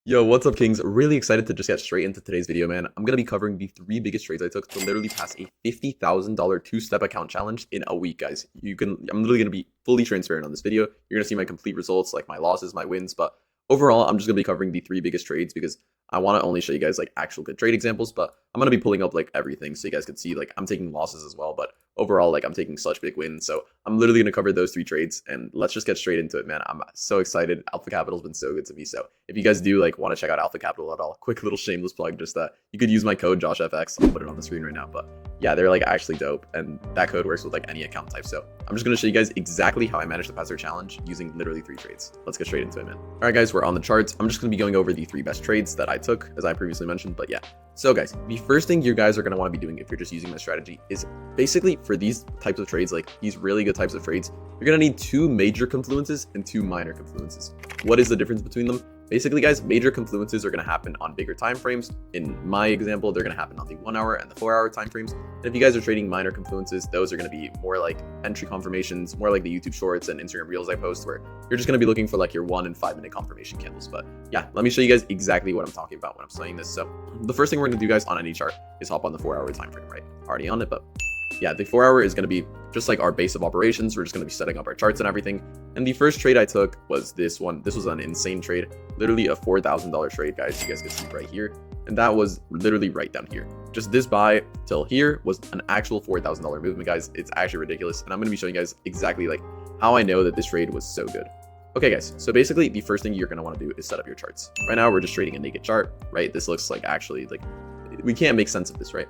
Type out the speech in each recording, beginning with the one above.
Yo, what's up, Kings? Really excited to just get straight into today's video, man. I'm going to be covering the 3 biggest trades I took to literally pass a $50,000 two-step account challenge in a week, guys. I'm literally going to be fully transparent on this video. You're going to see my complete results, like my losses, my wins, but overall, I'm just going to be covering the 3 biggest trades because I want to only show you guys like actual good trade examples, but I'm going to be pulling up like everything so you guys can see like I'm taking losses as well, but overall, like I'm taking such big wins. So I'm literally going to cover those 3 trades and let's just get straight into it, man. I'm so excited. Alpha Capital's been so good to me. So if you guys do like want to check out Alpha Capital at all, quick little shameless plug, just that you could use my code JoshFX. I'll put it on the screen right now, but yeah, they're like actually dope. And that code works with like any account type. So I'm just going to show you guys exactly how I managed to pass their challenge using literally 3 trades. Let's get straight into it, man. All right, guys, we're on the charts. I'm just going to be going over the 3 best trades that I took, as I previously mentioned, but yeah. So guys, the first thing you guys are going to want to be doing if you're just using my strategy is basically for these types of trades, like these really good types of trades, you're going to need 2 major confluences and 2 minor confluences. What is the difference between them? Basically, guys, major confluences are going to happen on bigger time frames. In my example, they're going to happen on the 1 hour and the 4 hour time frames. And if you guys are trading minor confluences, those are going to be more like entry confirmations, more like the YouTube Shorts and Instagram Reels I post, where you're just going to be looking for like your 1 and 5 minute confirmation candles. But yeah, let me show you guys exactly what I'm talking about when I'm saying this. So the first thing we're going to do, guys, on any chart is hop on the 4 hour time frame, right? Already on it, but yeah, the 4 hour is going to be just like our base of operations. We're just going to be setting up our charts and everything. And the first trade I took was this one. This was an insane trade, literally a $4,000 trade, guys. You guys can see right here. And that was literally right down here. Just this buy till here was an actual $4,000 movement, guys. It's actually ridiculous. And I'm going to be showing you guys exactly like how I know that this trade was so good. Okay, guys, so basically the first thing you're going to want to do is set up your charts. Right now, we're just trading a naked chart, right? This looks like actually like we can't make sense of this, right?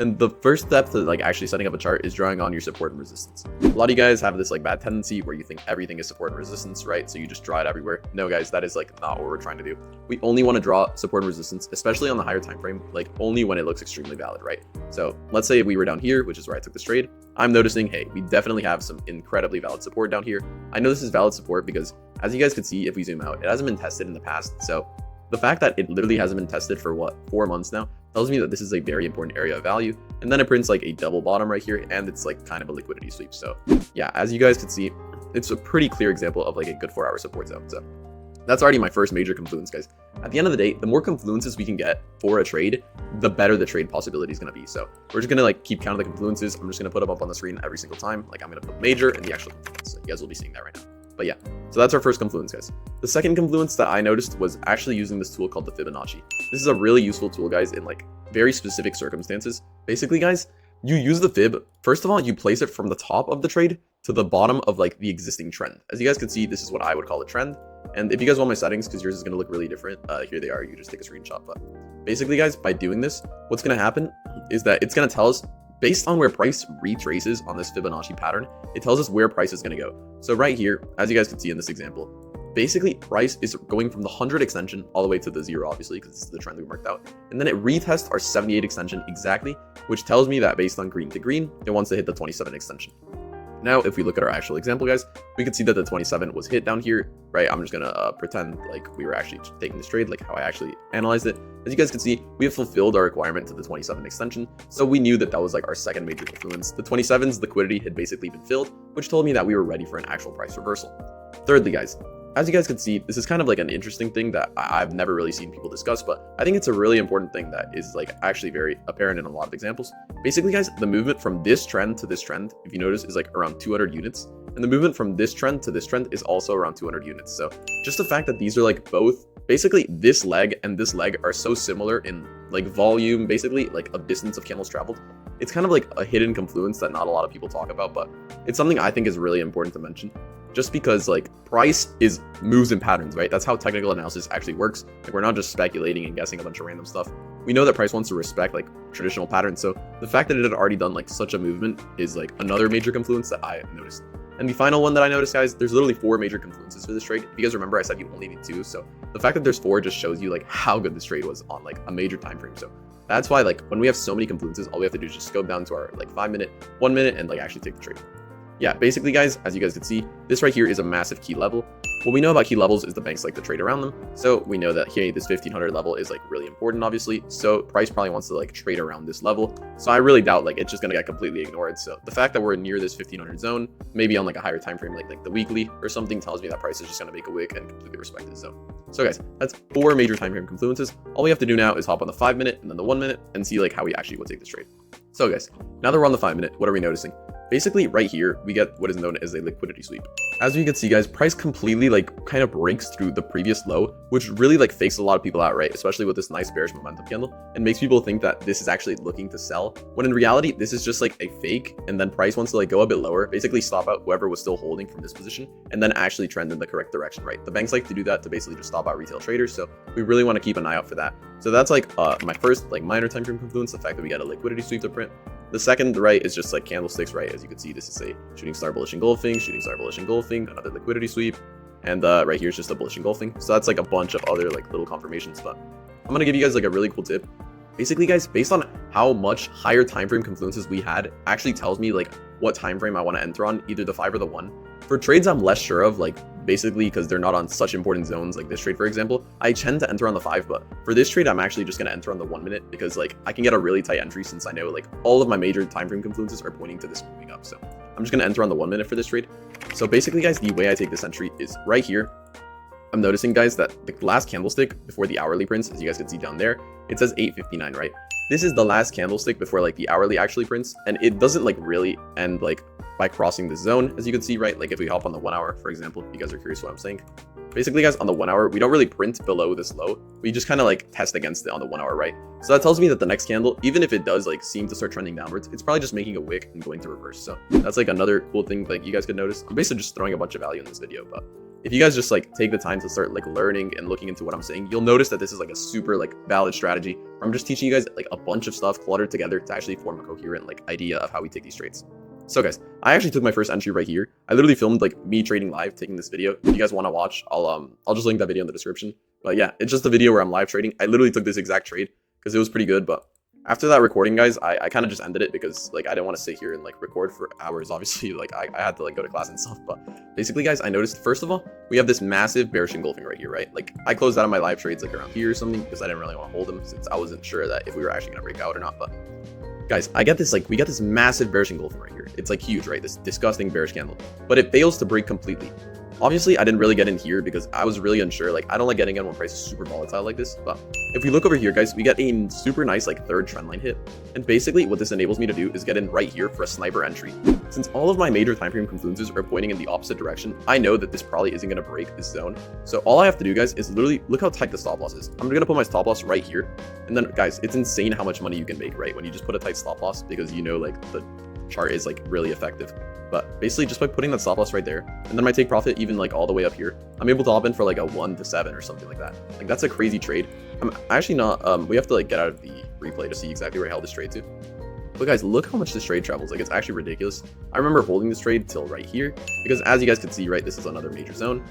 And the first step to like actually setting up a chart is drawing on your support and resistance. A lot of you guys have this like bad tendency where you think everything is support and resistance, right? So you just draw it everywhere. No, guys, that is like not what we're trying to do. We only want to draw support and resistance, especially on the higher time frame, like only when it looks extremely valid, right? So let's say we were down here, which is where I took this trade. I'm noticing, hey, we definitely have some incredibly valid support down here. I know this is valid support because as you guys can see, if we zoom out, it hasn't been tested in the past. So the fact that it literally hasn't been tested for what, 4 months now, tells me that this is a very important area of value. And then it prints like a double bottom right here, and it's like kind of a liquidity sweep. So yeah, as you guys can see, it's a pretty clear example of like a good 4 hour support zone. So that's already my first major confluence, guys. At the end of the day, the more confluences we can get for a trade, the better the trade possibility is going to be. So we're just going to like keep counting the confluences. I'm just going to put them up on the screen every single time. Like I'm going to put major and the actual confluence. So you guys will be seeing that right now. But yeah, so that's our first confluence, guys. The second confluence that I noticed was actually using this tool called the Fibonacci. This is a really useful tool, guys, in like very specific circumstances. Basically, guys, you use the fib. First of all, you place it from the top of the trade to the bottom of like the existing trend. As you guys can see, this is what I would call a trend. And if you guys want my settings, because yours is going to look really different, here they are. You just take a screenshot. But basically, guys, by doing this, what's going to happen is that it's going to tell us, based on where price retraces on this Fibonacci pattern, it tells us where price is going to go. So right here, as you guys can see in this example, basically price is going from the 100 extension all the way to the 0, obviously, because this is the trend we marked out. And then it retests our 78 extension exactly, which tells me that based on green to green, it wants to hit the 27 extension. Now, if we look at our actual example, guys, we can see that the 27 was hit down here, right? I'm just going to pretend like we were actually taking this trade, like how I actually analyzed it. As you guys can see, we have fulfilled our requirement to the 27 extension. So we knew that that was like our second major confluence. The 27's liquidity had basically been filled, which told me that we were ready for an actual price reversal. Thirdly, guys, as you guys can see, this is kind of like an interesting thing that I've never really seen people discuss, but I think it's a really important thing that is like actually very apparent in a lot of examples. Basically, guys, the movement from this trend to this trend, if you notice, is like around 200 units. And the movement from this trend to this trend is also around 200 units. So just the fact that these are like both, basically this leg and this leg are so similar in like volume, basically like a distance of candles traveled. It's kind of like a hidden confluence that not a lot of people talk about, but it's something I think is really important to mention. Just because like price is moves in patterns, right? That's how technical analysis actually works. Like we're not just speculating and guessing a bunch of random stuff. We know that price wants to respect like traditional patterns. So the fact that it had already done like such a movement is like another major confluence that I noticed. And the final one that I noticed, guys, there's literally 4 major confluences for this trade. If you guys remember, I said you only need 2. So the fact that there's 4 just shows you like how good this trade was on like a major time frame. So that's why like when we have so many confluences, all we have to do is just scope down to our like 5 minute, 1 minute, and like actually take the trade. yeah, basically guys, as you guys can see, this right here is a massive key level. What we know about key levels is the banks like to trade around them. So we know that here, this 1500 level is like really important, obviously. So price probably wants to like trade around this level. So I really doubt like it's just gonna get completely ignored. So the fact that we're near this 1500 zone, maybe on like a higher time frame, like the weekly or something, tells me that price is just gonna make a wick and completely respect this zone. So guys, that's 4 major time frame confluences. All we have to do now is hop on the 5 minute and then the 1 minute and see like how we actually would take this trade. So guys, now that we're on the 5 minute, what are we noticing? Basically right here, we get what is known as a liquidity sweep. As you can see guys, price completely like kind of breaks through the previous low, which really like fakes a lot of people out, right? Especially with this nice bearish momentum candle, and makes people think that this is actually looking to sell, when in reality, this is just like a fake, and then price wants to like go a bit lower, basically stop out whoever was still holding from this position, and then actually trend in the correct direction, right? The banks like to do that to basically just stop out retail traders, so we really want to keep an eye out for that. So that's like my first like minor time frame confluence, the fact that we got a liquidity sweep to print. The second, right, is just like candlesticks, right? As you can see, this is a shooting star bullish engulfing, shooting star bullish engulfing, another liquidity sweep, and right here is just a bullish engulfing. So that's like a bunch of other like little confirmations. But I'm gonna give you guys like a really cool tip. Basically, guys, based on how much higher time frame confluences we had, actually tells me like what time frame I want to enter on, either the 5 or the 1. For trades I'm less sure of, like basically because they're not on such important zones, like this trade for example, I tend to enter on the 5, but for this trade I'm actually just going to enter on the 1 minute, because like I can get a really tight entry since I know like all of my major time frame confluences are pointing to this moving up. So I'm just going to enter on the 1 minute for this trade. So basically guys, the way I take this entry is right here. I'm noticing guys that the last candlestick before the hourly prints, as you guys can see down there, it says 8:59, right? This is the last candlestick before like the hourly actually prints, and it doesn't like really end like by crossing the zone, as you can see, right? Like if we hop on the 1 hour, for example, if you guys are curious what I'm saying. Basically guys, on the 1 hour, we don't really print below this low. We just kind of like test against it on the 1 hour, right? So that tells me that the next candle, even if it does like seem to start trending downwards, it's probably just making a wick and going to reverse. So that's like another cool thing like you guys could notice. I'm basically just throwing a bunch of value in this video, but if you guys just like take the time to start like learning and looking into what I'm saying, you'll notice that this is like a super like valid strategy. I'm just teaching you guys like a bunch of stuff cluttered together to actually form a coherent like idea of how we take these trades. So guys, I actually took my first entry right here. I literally filmed like me trading live, taking this video. If you guys want to watch, I'll just link that video in the description. But yeah, it's just a video where I'm live trading. I literally took this exact trade because it was pretty good. But after that recording, guys, I kind of just ended it because like I didn't want to sit here and like record for hours. Obviously, like I had to like go to class and stuff. But basically, guys, I noticed first of all, we have this massive bearish engulfing right here, right? Like I closed out of my live trades like around here or something because I didn't really want to hold them since I wasn't sure that if we were actually gonna break out or not. But guys, I get this, like, we got this massive bearish engulfing right here. It's like huge, right? This disgusting bearish candle, but it fails to break completely. Obviously, I didn't really get in here because I was really unsure. Like, I don't like getting in when price is super volatile like this. But if we look over here, guys, we get a super nice, like, third trend line hit. And basically, what this enables me to do is get in right here for a sniper entry. Since all of my major time frame confluences are pointing in the opposite direction, I know that this probably isn't going to break this zone. So all I have to do, guys, is literally look how tight the stop loss is. I'm going to put my stop loss right here. And then, guys, it's insane how much money you can make, right? When you just put a tight stop loss, because you know, like, the chart is, like, really effective. But basically, just by putting that stop loss right there, and then my take profit even like all the way up here, I'm able to hop in for like a 1 to 7 or something like that. Like that's a crazy trade. I'm actually not. We have to like get out of the replay to see exactly where I held this trade to. But guys, look how much this trade travels. Like it's actually ridiculous. I remember holding this trade till right here because as you guys can see, right, this is another major zone.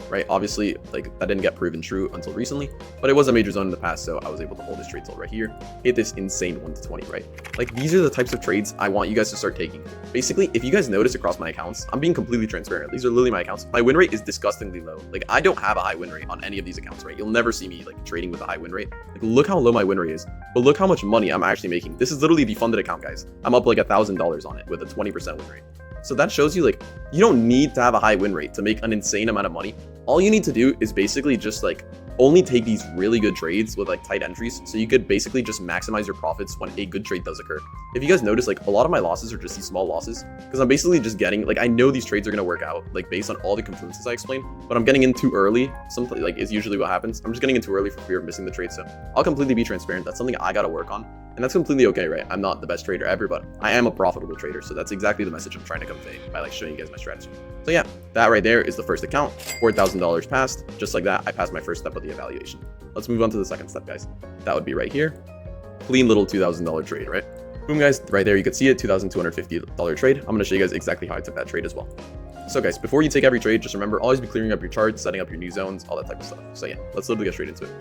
Right, obviously, like that didn't get proven true until recently, but it was a major zone in the past, so I was able to hold this trade till right here, hit this insane 1 to 20, right? Like these are the types of trades I want you guys to start taking. Basically, if you guys notice across my accounts, I'm being completely transparent. These are literally my accounts. My win rate is disgustingly low. Like I don't have a high win rate on any of these accounts, right? You'll never see me like trading with a high win rate. Like look how low my win rate is, but look how much money I'm actually making. This is literally the funded account, guys. I'm up like $1,000 on it with a 20% win rate. So that shows you like you don't need to have a high win rate to make an insane amount of money. All you need to do is basically just like only take these really good trades with like tight entries, so you could basically just maximize your profits when a good trade does occur. If you guys notice, like a lot of my losses are just these small losses because I'm basically just getting like I know these trades are going to work out like based on all the confluences I explained, but I'm getting in too early. Something like is usually what happens. I'm just getting in too early for fear of missing the trade. So I'll completely be transparent. That's something I got to work on. And that's completely okay, right? I'm not the best trader ever, but I am a profitable trader. So that's exactly the message I'm trying to convey by like showing you guys my strategy. So yeah, that right there is the first account. $4,000 passed. Just like that, I passed my first step of the evaluation. Let's move on to the second step, guys. That would be right here. Clean little $2,000 trade, right? Boom, guys. Right there, you can see it, $2,250 trade. I'm going to show you guys exactly how I took that trade as well. So guys, before you take every trade, just remember, always be clearing up your charts, setting up your new zones, all that type of stuff. So yeah, let's literally get straight into it.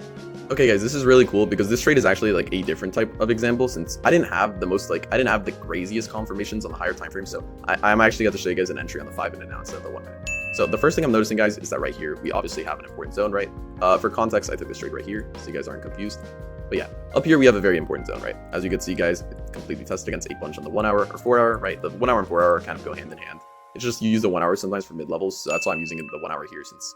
Okay guys, this is really cool because this trade is actually like a different type of example, since I didn't have the craziest confirmations on the higher time frame. So I'm actually going to show you guys an entry on the 5-minute now instead of the 1 minute. So the first thing I'm noticing, guys, is that right here, we obviously have an important zone, right? For context, I took this trade right here, so you guys aren't confused. But yeah, up here we have a very important zone, right? As you can see, guys, it's completely tested against 8 bunch on the 1 hour or 4 hour, right? The 1 hour and 4 hour kind of go hand in hand. It's just you use the 1 hour sometimes for mid levels, so that's why I'm using the 1 hour here, since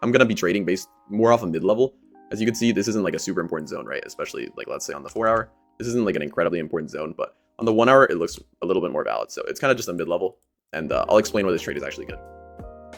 I'm gonna be trading based more off of mid level. As you can see, this isn't like a super important zone, right? Especially like, let's say on the 4 hour, this isn't like an incredibly important zone, but on the 1 hour, it looks a little bit more valid. So it's kind of just a mid level, and I'll explain why this trade is actually good.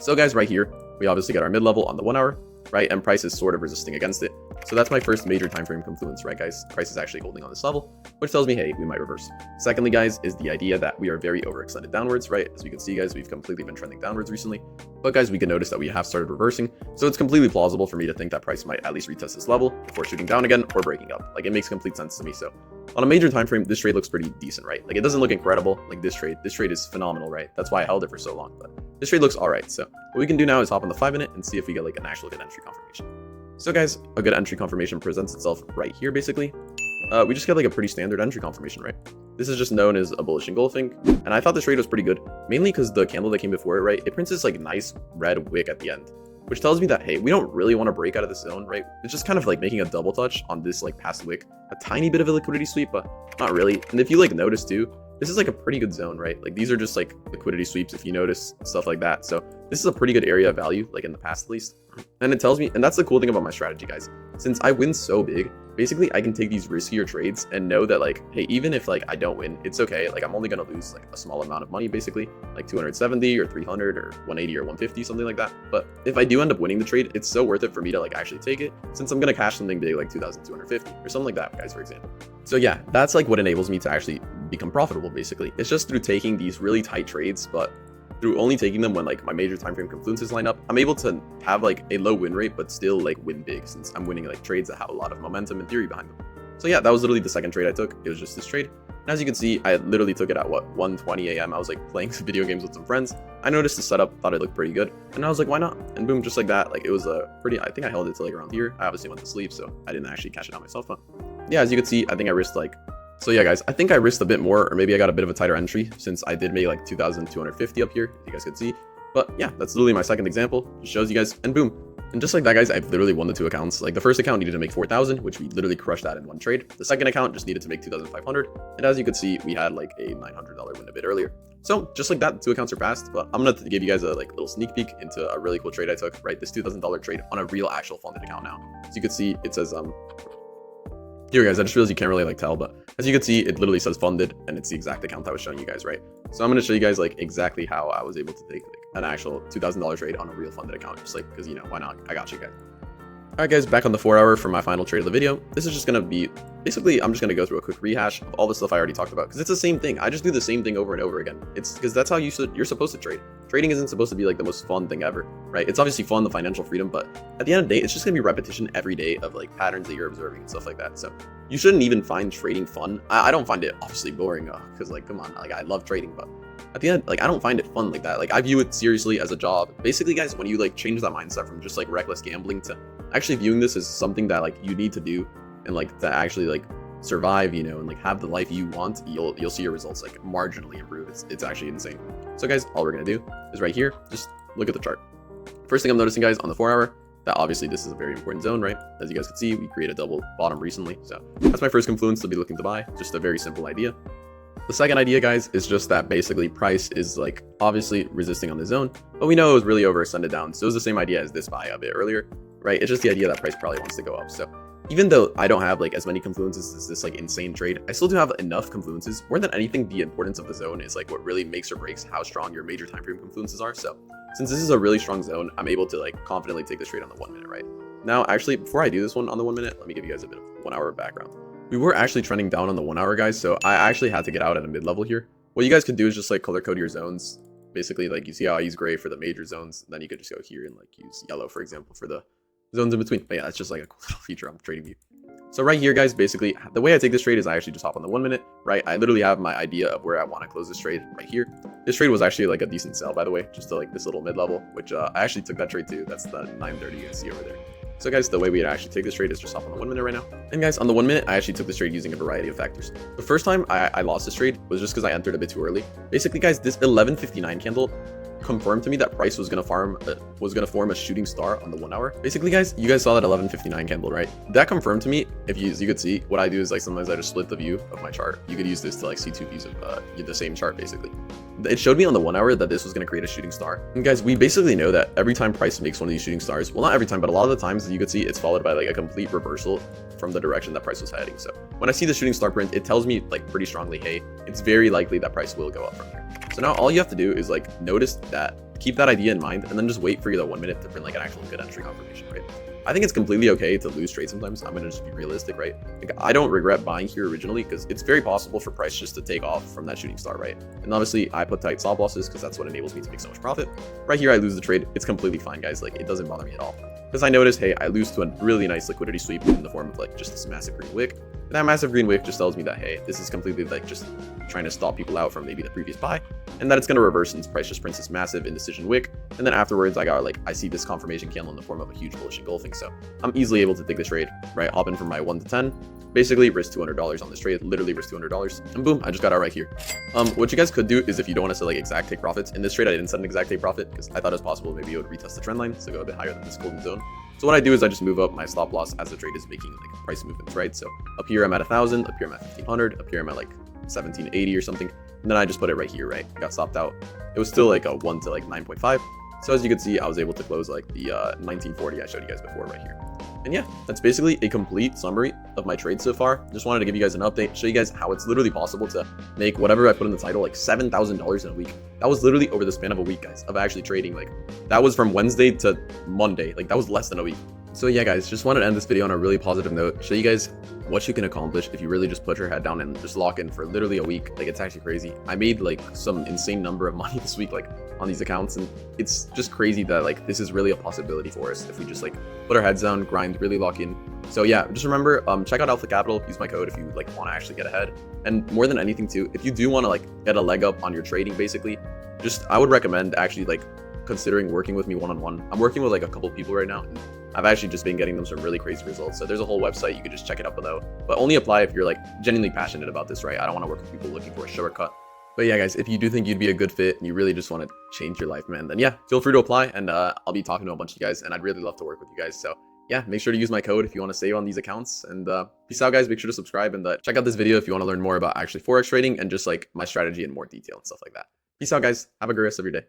So guys, right here, we obviously got our mid level on the 1 hour, right? And price is sort of resisting against it. So that's my first major time frame confluence, right, guys? Price is actually holding on this level, which tells me, hey, we might reverse. Secondly, guys, is the idea that we are very overextended downwards, right? As we can see, guys, we've completely been trending downwards recently. But guys, we can notice that we have started reversing. So it's completely plausible for me to think that price might at least retest this level before shooting down again or breaking up. Like, it makes complete sense to me. So on a major time frame, this trade looks pretty decent, right? Like, it doesn't look incredible like this trade. This trade is phenomenal, right? That's why I held it for so long. But this trade looks all right. So what we can do now is hop on the 5-minute and see if we get like an actual good entry confirmation. So guys, a good entry confirmation presents itself right here, basically. We just get like a pretty standard entry confirmation, right? This is just known as a bullish engulfing, and I thought this trade was pretty good, mainly because the candle that came before it, right? It prints this like nice red wick at the end, which tells me that, hey, we don't really want to break out of the zone, right? It's just kind of like making a double touch on this like past wick, a tiny bit of a liquidity sweep, but not really. And if you like notice too, this is like a pretty good zone, right? Like these are just like liquidity sweeps, if you notice, stuff like that. So this is a pretty good area of value, like in the past at least. And it tells me, and that's the cool thing about my strategy, guys. Since I win so big, basically I can take these riskier trades and know that like, hey, even if like I don't win, it's okay. Like I'm only gonna lose like a small amount of money, basically like 270 or 300 or 180 or 150, something like that. But if I do end up winning the trade, it's so worth it for me to like actually take it, since I'm gonna cash something big like 2,250 or something like that, guys, for example. So yeah, that's like what enables me to actually become profitable, basically. It's just through taking these really tight trades, but through only taking them when like my major time frame confluences line up, I'm able to have like a low win rate, but still like win big, since I'm winning like trades that have a lot of momentum and theory behind them. So yeah, that was literally the second trade I took. It was just this trade. And as you can see, I literally took it at what, 1:20 a.m. I was like playing some video games with some friends. I noticed the setup, thought it looked pretty good, and I was like, why not? And boom, just like that. Like it was a pretty, I think I held it to like around here. I obviously went to sleep, so I didn't actually cash it out myself. But yeah, as you can see, I think I risked like, so yeah, guys, I think I risked a bit more, or maybe I got a bit of a tighter entry, since I did make like 2,250 up here, you guys could see. But yeah, that's literally my second example. Just shows you guys, and boom. And just like that, guys, I've literally won the 2 accounts. Like the first account needed to make 4,000, which we literally crushed that in one trade. The second account just needed to make 2,500. And as you could see, we had like a $900 win a bit earlier. So just like that, 2 accounts are passed. But I'm gonna give you guys a like little sneak peek into a really cool trade I took, right? This $2,000 trade on a real actual funded account now. As you can see, it says, here guys, I just realized you can't really like tell, but as you can see, it literally says funded, and it's the exact account I was showing you guys, right? So I'm going to show you guys like exactly how I was able to take like an actual $2,000 trade on a real funded account, just like, because you know, why not? I got you guys. Alright guys, back on the 4 hour for my final trade of the video. This is just going to be, basically, I'm just going to go through a quick rehash of all the stuff I already talked about, because it's the same thing. I just do the same thing over and over again. It's because that's how you're supposed to trade. Trading isn't supposed to be like the most fun thing ever, right? It's obviously fun, the financial freedom, but at the end of the day, it's just going to be repetition every day of like patterns that you're observing and stuff like that. So you shouldn't even find trading fun. I don't find it obviously boring, because like, come on, like I love trading, but at the end, like I don't find it fun like that. Like I view it seriously as a job. Basically, guys, when you like change that mindset from just like reckless gambling to actually viewing this as something that like you need to do and like to actually like survive, you know, and like have the life you want, you'll see your results like marginally improve. It's actually insane. So guys, all we're gonna do is right here, just look at the chart. First thing I'm noticing, guys, on the 4 hour, that obviously this is a very important zone, right? As you guys can see, we created a double bottom recently. So that's my first confluence to be looking to buy. Just a very simple idea. The second idea, guys, is just that basically price is like obviously resisting on the zone, but we know it was really overextended down. So it was the same idea as this buy a bit earlier, right? It's just the idea that price probably wants to go up. So even though I don't have like as many confluences as this like insane trade, I still do have enough confluences. More than anything, the importance of the zone is like what really makes or breaks how strong your major time frame confluences are. So since this is a really strong zone, I'm able to like confidently take this trade on the 1 minute, right? Now, actually, before I do this one on the 1 minute, let me give you guys a bit of 1 hour background. We were actually trending down on the 1 hour, guys, so I actually had to get out at a mid level here. What you guys could do is just like color code your zones. Basically, like you see how I use gray for the major zones, then you could just go here and like use yellow, for example, for the zones in between. But yeah, it's just like a cool little feature I'm trading you. So right here, guys, basically the way I take this trade is I actually just hop on the 1 minute, right? I literally have my idea of where I want to close this trade right here. This trade was actually like a decent sell, by the way, just to like this little mid level, which I actually took that trade too. That's the 930 you can see over there. So guys, the way we actually take this trade is just hop on the 1 minute right now. And guys, on the 1 minute, I actually took this trade using a variety of factors. The first time I lost this trade was just because I entered a bit too early. Basically, guys, this 11:59 candle confirmed to me that price was gonna form a shooting star on the 1 hour. Basically, guys, you guys saw that 11:59 candle, right? That confirmed to me. If you could see, what I do is like sometimes I just split the view of my chart. You could use this to like see two views of the same chart basically. It showed me on the 1 hour that this was going to create a shooting star. And guys, we basically know that every time price makes one of these shooting stars, well, not every time, but a lot of the times you could see it's followed by like a complete reversal from the direction that price was heading. So when I see the shooting star print, it tells me like pretty strongly, hey, it's very likely that price will go up from here. So now all you have to do is like notice that, keep that idea in mind, and then just wait for the 1 minute to print like an actual good entry confirmation, right? I think it's completely okay to lose trade sometimes. I'm going to just be realistic, right? Like, I don't regret buying here originally because it's very possible for price just to take off from that shooting star, right? And obviously I put tight stop losses because that's what enables me to make so much profit. Right here, I lose the trade. It's completely fine, guys. Like, it doesn't bother me at all. Because I noticed, hey, I lose to a really nice liquidity sweep in the form of like just this massive green wick. And that massive green wick just tells me that, hey, this is completely like just trying to stop people out from maybe the previous buy, and that it's going to reverse since price just prints this massive indecision wick. And then afterwards, I see this confirmation candle in the form of a huge bullish engulfing. So I'm easily able to take the trade, right? Hop in from my 1 to 10, basically risk $200 on this trade, literally risk $200, and boom, I just got out right here. What you guys could do is if you don't want to set like exact take profits, in this trade I didn't set an exact take profit because I thought it was possible maybe it would retest the trend line, so go a bit higher than this golden zone. So what I do is I just move up my stop loss as the trade is making like price movements, right? So up here I'm at 1,000, up here I'm at 1,500, up here I'm at like 1,780 or something, and then I just put it right here, right? Got stopped out. It was still like a 1 to like 9.5. So as you can see, I was able to close like the 1940 I showed you guys before right here. And yeah, that's basically a complete summary of my trades so far. Just wanted to give you guys an update, show you guys how it's literally possible to make whatever I put in the title, like $7,000 in a week. That was literally over the span of a week, guys, of actually trading. Like, that was from Wednesday to Monday. Like, that was less than a week. So yeah, guys, just wanted to end this video on a really positive note, show you guys what you can accomplish if you really just put your head down and just lock in for literally a week. Like, it's actually crazy. I made like some insane number of money this week, like on these accounts, and it's just crazy that like this is really a possibility for us if we just like put our heads down, grind, really lock in. So yeah, just remember, check out Alpha Capital, use my code if you like want to actually get ahead. And more than anything too, if you do want to like get a leg up on your trading, basically, I would recommend actually like considering working with me one-on-one. I'm working with like a couple people right now, and I've actually just been getting them some really crazy results. So there's a whole website, you could just check it out below, but only apply if you're like genuinely passionate about this, right? I don't want to work with people looking for a shortcut. But yeah, guys, if you do think you'd be a good fit and you really just want to change your life, man, then yeah, feel free to apply, and I'll be talking to a bunch of you guys, and I'd really love to work with you guys. So yeah, make sure to use my code if you want to save on these accounts, and peace out, guys. Make sure to subscribe and check out this video if you want to learn more about actually Forex trading and just like my strategy in more detail and stuff like that. Peace out, guys. Have a great rest of your day.